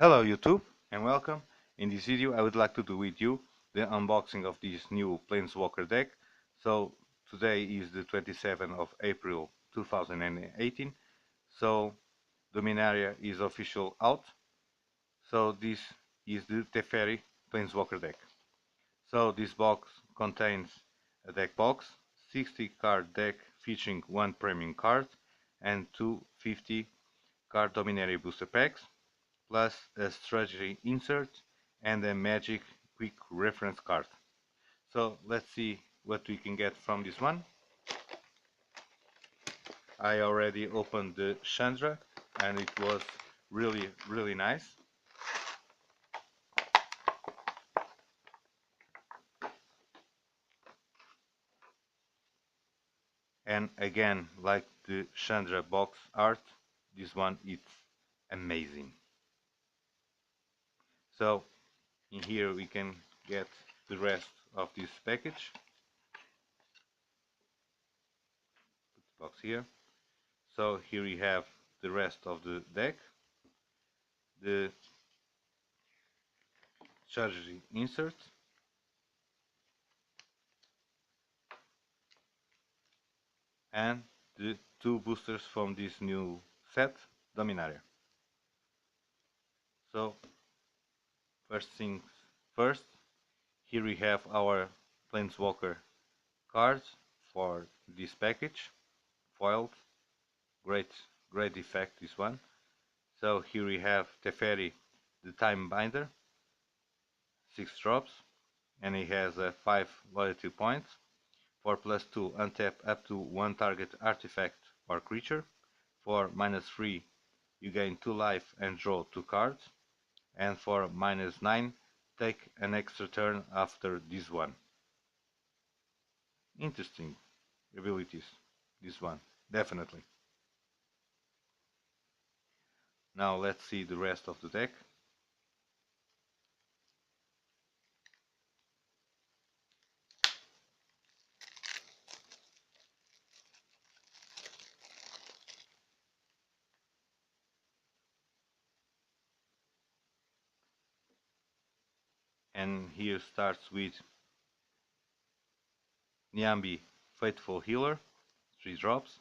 Hello YouTube and welcome. In this video I would like to do with you the unboxing of this new Planeswalker deck. So today is the 27th of April 2018. So Dominaria is official out. So this is the Teferi Planeswalker deck. So this box contains a deck box, 60 card deck featuring one premium card and two 50 card Dominaria booster packs, plus a strategy insert and a magic quick reference card. So let's see what we can get from this one. I already opened the Chandra and it was really nice. And again, like the Chandra box art, this one is amazing. So in here we can get the rest of this package. Put the box here. So here we have the rest of the deck, the strategy insert, and the two boosters from this new set, Dominaria. So first things first, here we have our Planeswalker cards for this package, foiled, great effect this one. So here we have Teferi, the Time Binder, 6 drops, and he has 5 loyalty points. For +2, untap up to one target artifact or creature. For -3, you gain 2 life and draw 2 cards. And for -9, take an extra turn after this one. Interesting abilities, this one, definitely. Now let's see the rest of the deck. And here starts with Nyambi, Faithful Healer, 3 drops.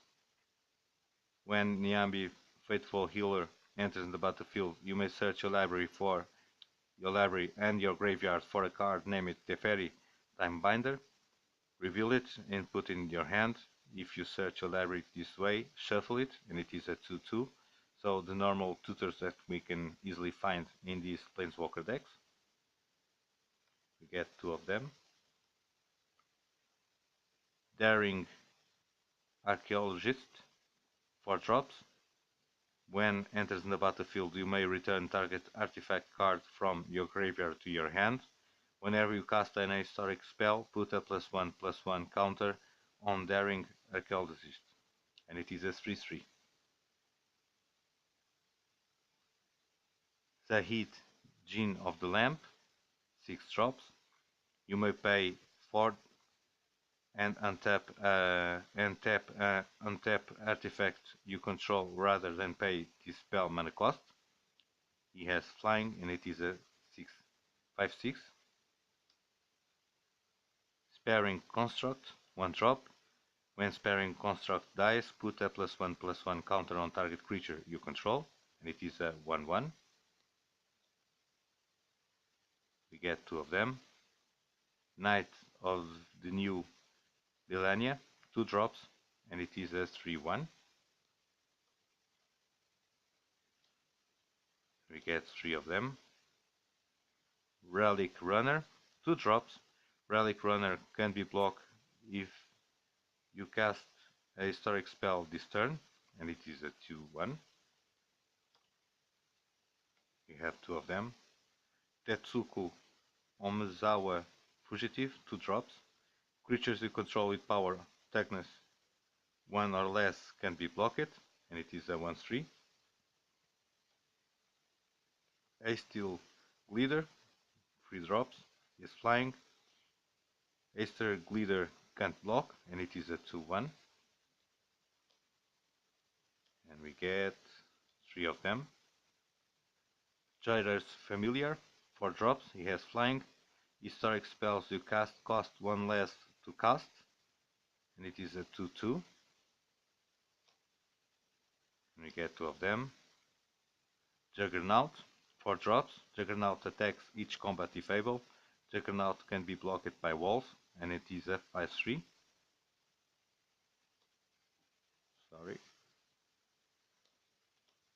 When Nyambi, Faithful Healer enters the battlefield, you may search your library and your graveyard for a card named Teferi Time Binder. Reveal it and put it in your hand. If you search your library this way, shuffle it, and it is a 2-2. So the normal tutors that we can easily find in these Planeswalker decks. We get 2 of them. Daring Archaeologist, 4 drops. When enters in the battlefield, you may return target artifact card from your graveyard to your hand. Whenever you cast an historic spell, put a +1/+1 counter on Daring Archaeologist, and it is a 3/3. Zahid, Djinn of the Lamp, 6 drops. You may pay 4 and untap artifact you control rather than pay this spell mana cost. He has flying and it is a 5/6. Sparing Construct, 1 drop. When Sparing Construct dies, put a +1/+1 counter on target creature you control, and it is a 1/1. We get 2 of them. Knight of the New Millennia, 2 drops, and it is a 3/1. We get 3 of them. Relic Runner, 2 drops. Relic Runner can be blocked if you cast a historic spell this turn, and it is a 2/1. We have 2 of them. Tetsuko Omizawa Fugitive, 2 drops. Creatures you control with power toughness 1 or less can be blocked, and it is a 1/3. Steel Glider, 3 drops, is flying. Aster Glider can't block, and it is a 2/1. And we get 3 of them. Trader's Familiar, 4 drops, he has flying. Historic spells you cast cost 1 less to cast, and it is a 2/2. And we get 2 of them. Juggernaut, 4 drops. Juggernaut attacks each combat if able. Juggernaut can be blocked by walls, and it is a 5/3. Sorry.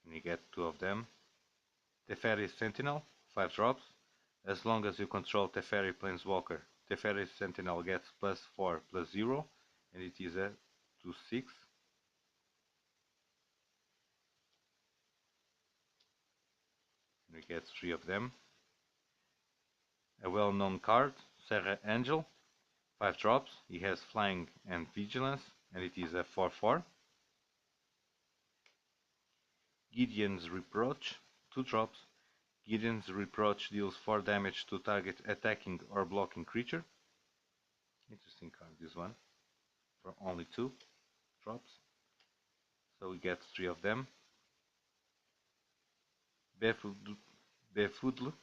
And you get 2 of them. Teferi Sentinel, 5 drops. As long as you control Teferi Planeswalker, Teferi Sentinel gets +4/+0, and it is a 2/6. And we get 3 of them. A well-known card, Serra Angel, 5 drops. He has flying and vigilance, and it is a 4/4. Gideon's Reproach, 2 drops. Gideon's Reproach deals 4 damage to target attacking or blocking creature. Interesting card, this one, for only 2 drops. So we get 3 of them. Befoodle,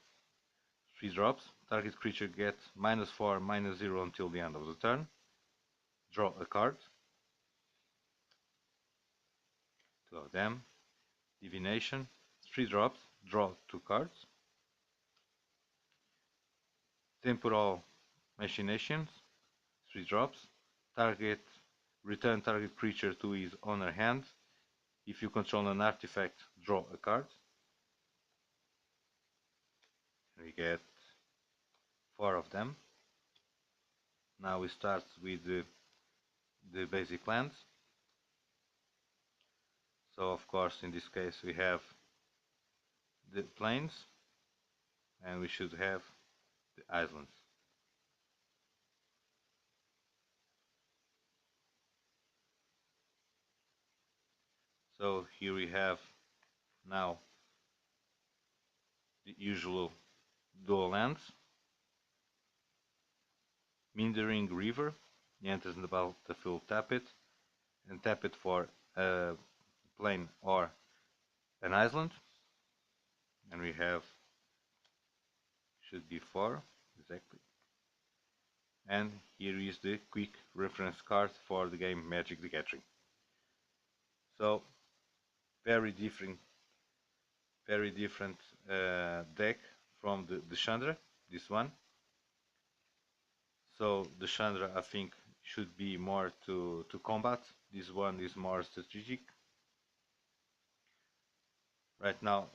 3 drops. Target creature gets -4/-0 until the end of the turn. Draw a card. 2 of them. Divination, 3 drops. Draw 2 cards. Temporal Machinations, 3 drops. Return target creature to his owner hand. If you control an artifact, draw a card. We get 4 of them. Now we start with the basic lands. So of course in this case we have the plains, and we should have the islands. So here we have now the usual dual lands. Meandering River, he enters in the battlefield, tap it, and tap it for a plain or an island. And we have, should be 4, exactly. And here is the quick reference card for the game Magic the Gathering. So very different deck from the Chandra, this one. So the Chandra I think should be more to combat. This one is more strategic. Right now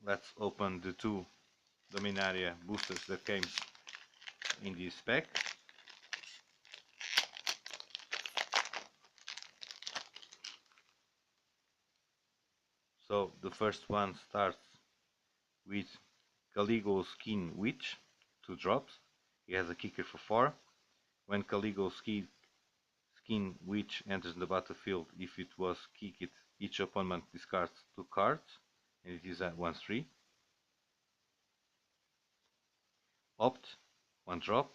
let's open the 2 Dominaria boosters that came in this pack. So the first one starts with Caligo Skin Witch, 2 drops. He has a kicker for 4. When Caligo Skin Witch enters the battlefield, if it was kicked, each opponent discards 2 cards, and it is a 1/3. Opt, 1 drop.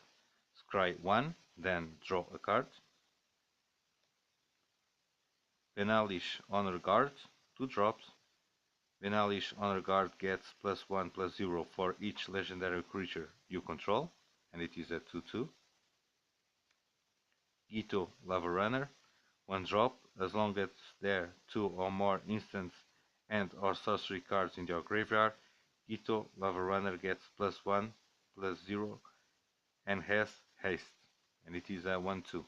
Scry 1, then draw a card. Benalish Honor Guard, 2 drops. Benalish Honor Guard gets +1/+0 for each legendary creature you control, and it is a 2/2. Gito Lava Runner, 1 drop. As long as there are 2 or more instants and or sorcery cards in your graveyard, Gito Lava Runner gets +1/+0 and has haste, and it is a 1/2.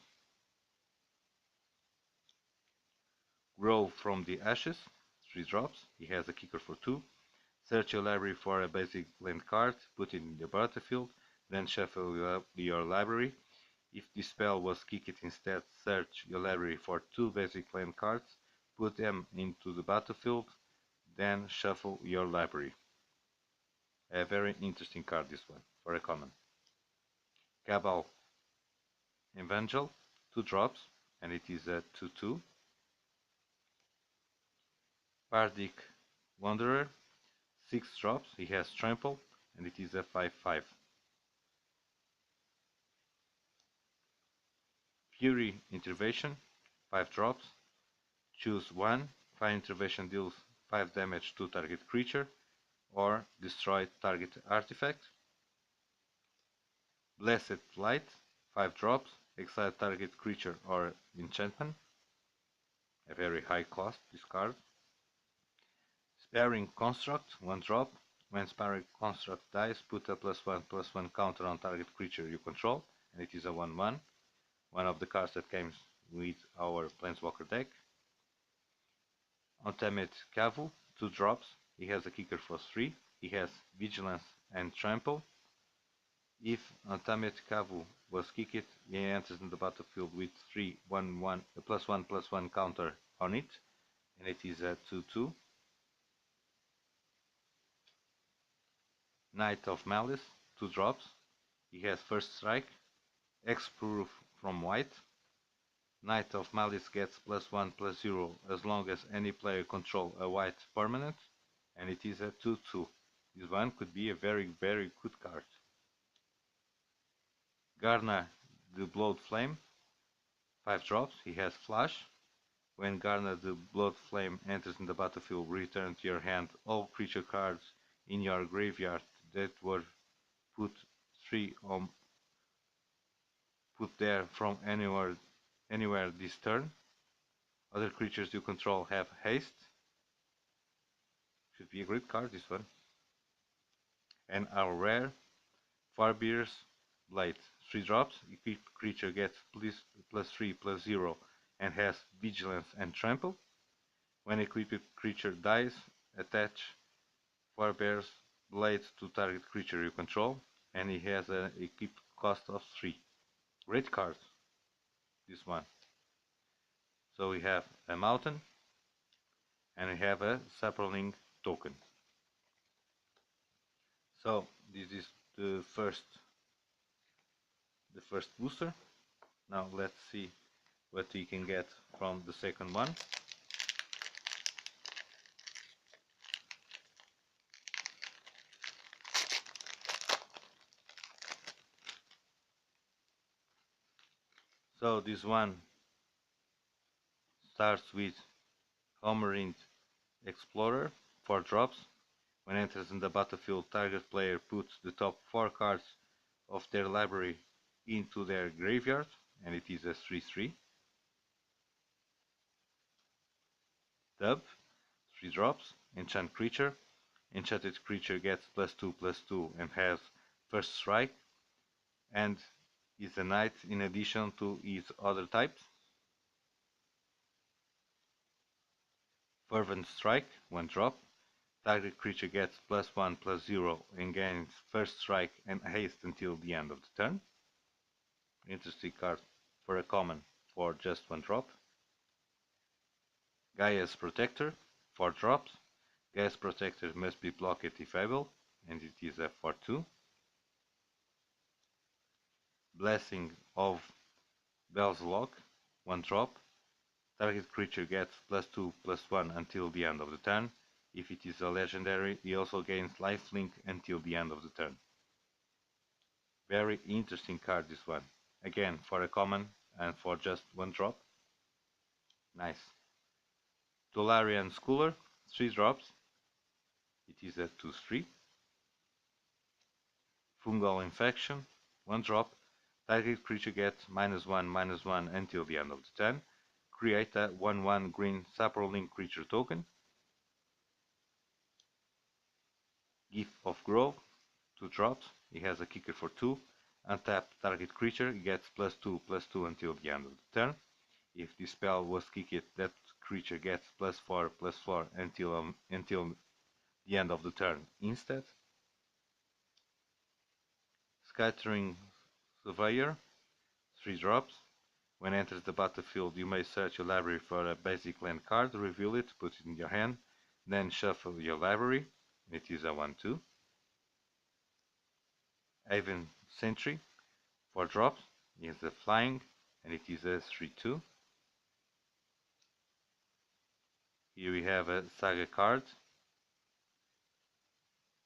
Grow from the Ashes, 3 drops. He has a kicker for 2. Search your library for a basic land card, put it in the battlefield, then shuffle your library. If this spell was kicked instead, search your library for 2 basic land cards, put them into the battlefield, then shuffle your library. A very interesting card, this one, for a common. Cabal Evangel, 2 drops, and it is a 2/2. Bardic Wanderer, 6 drops, he has trample, and it is a 5/5. Fury Intervention, 5 drops, choose 1. Fire Intervention deals 5 damage to target creature. or destroy target artifact. Blessed Light, 5 drops, exile target creature or enchantment, a very high cost, this card. Sparing Construct, 1 drop, when Sparing Construct dies, put a +1/+1 counter on target creature you control, and it is a 1/1, one of the cards that comes with our Planeswalker deck. Untamed Cavu, 2 drops, he has a kicker for 3, he has Vigilance and Trample. If Untamed Cavu was kicked, he enters in the battlefield with 3/1/1, a +1/+1 counter on it, and it is a 2/2. Knight of Malice, 2 drops, he has First Strike, X-Proof from white. Knight of Malice gets +1/+0 as long as any player control a white permanent, and it is a 2/2. This one could be a very good card. Garner the Blood Flame, 5 drops, he has Flash. When Garner the Blood Flame enters in the battlefield, return to your hand all creature cards in your graveyard that were put there from anywhere this turn. Other creatures you control have haste. Should be a great card, this one. And our rare Farbear's Blade, 3 drops. Equipped creature gets +3/+0 and has Vigilance and Trample. When equipped creature dies, attach Farbear's Blade to target creature you control, and he has an equipped cost of 3. Great card, this one. So we have a mountain, and we have a sapling token. So this is the first booster. Now let's see what we can get from the second one. So this one starts with Homerint Explorer, 4 drops. When enters in the battlefield, target player puts the top 4 cards of their library into their graveyard, and it is a 3/3. Dub, 3 drops, enchant creature. Enchanted creature gets +2/+2 and has First Strike, and is a knight in addition to its other types. Fervent Strike, 1 drop. Target creature gets +1/+0 and gains First Strike and haste until the end of the turn. Interesting card for a common for just 1 drop. Gaia's Protector, 4 drops. Gaia's Protector must be blocked if able, and it is a 4/2. Blessing of Belzeloc, 1 drop. Target creature gets +2/+1 until the end of the turn. If it is a legendary, he also gains lifelink until the end of the turn. Very interesting card, this one. Again, for a common and for just 1 drop. Nice. Dolarian Schooler, 3 drops. It is a 2/3. Fungal Infection, 1 drop. Target creature gets -1/-1 until the end of the turn. Create a 1/1 green Saprolink creature token. Gift of Growth, 2 drops. He has a kicker for 2. Untap target creature gets +2/+2 until the end of the turn. If this spell was kicked, that creature gets +4/+4 until the end of the turn instead. Scattering Surveyor, 3 drops. When enters the battlefield, you may search your library for a basic land card, reveal it, put it in your hand, then shuffle your library. It is a 1/2. Haven Sentry, 4 drops. He has a flying, and it is a 3/2. Here we have a Saga card,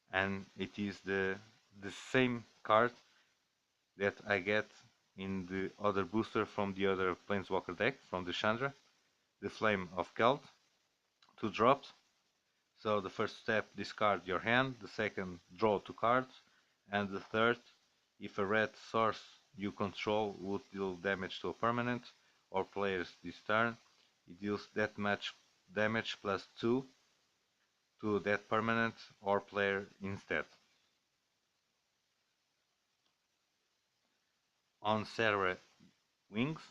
and it is the same card that I get in the other booster from the other Planeswalker deck, from the Chandra, the Flame of Keld, 2 drops. So the first step, discard your hand. The second, draw 2 cards. And the third, if a red source you control would deal damage to a permanent or players this turn, it deals that much damage plus 2 to that permanent or player instead. On Serra Wings,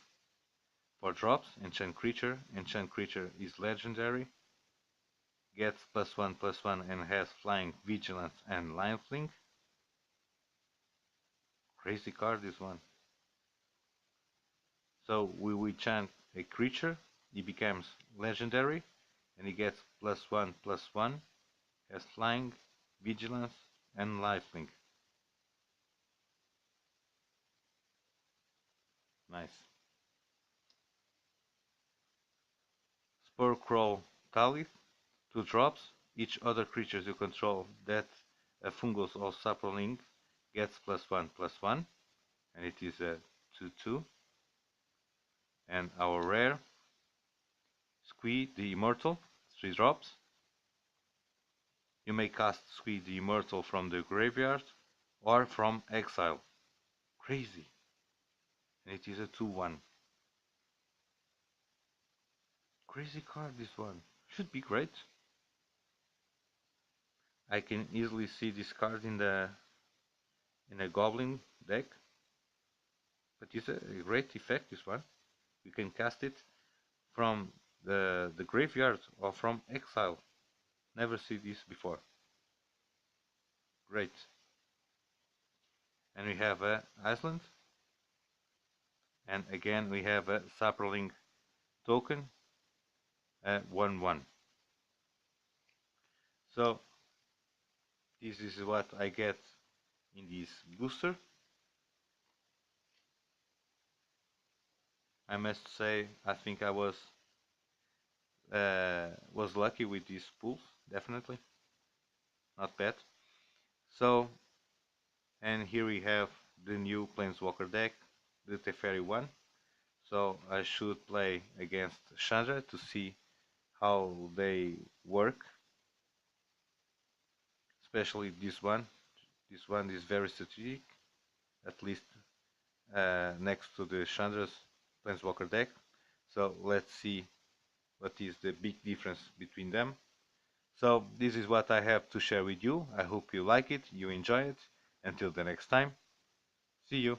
for drops, enchant creature. Enchant creature is legendary. Gets +1/+1 and has flying, vigilance, and lifelink. Crazy card this one. So we enchant a creature, he becomes legendary, and he gets +1/+1, has flying, vigilance, and lifelink. Nice. Spore Talith, 2 drops. Each other creature you control that a fungus or sapling gets +1/+1, and it is a 2/2. And our rare, Squee the Immortal, 3 drops. You may cast Squee the Immortal from the graveyard or from exile. Crazy. And it is a 2/1. Crazy card this one. Should be great. I can easily see this card in a goblin deck. But it's a great effect this one. You can cast it from the graveyard or from exile. Never see this before. Great. And we have a Iceland. And again we have a Saproling token, 1/1. So this is what I get in this booster. I must say I think I was lucky with these pulls, definitely. Not bad. So, and here we have the new Planeswalker deck, the Teferi one. So I should play against Chandra to see how they work. Especially this one. This one is very strategic, at least next to the Chandra's Planeswalker deck. So let's see what is the big difference between them. So this is what I have to share with you. I hope you like it, you enjoy it. Until the next time, see you.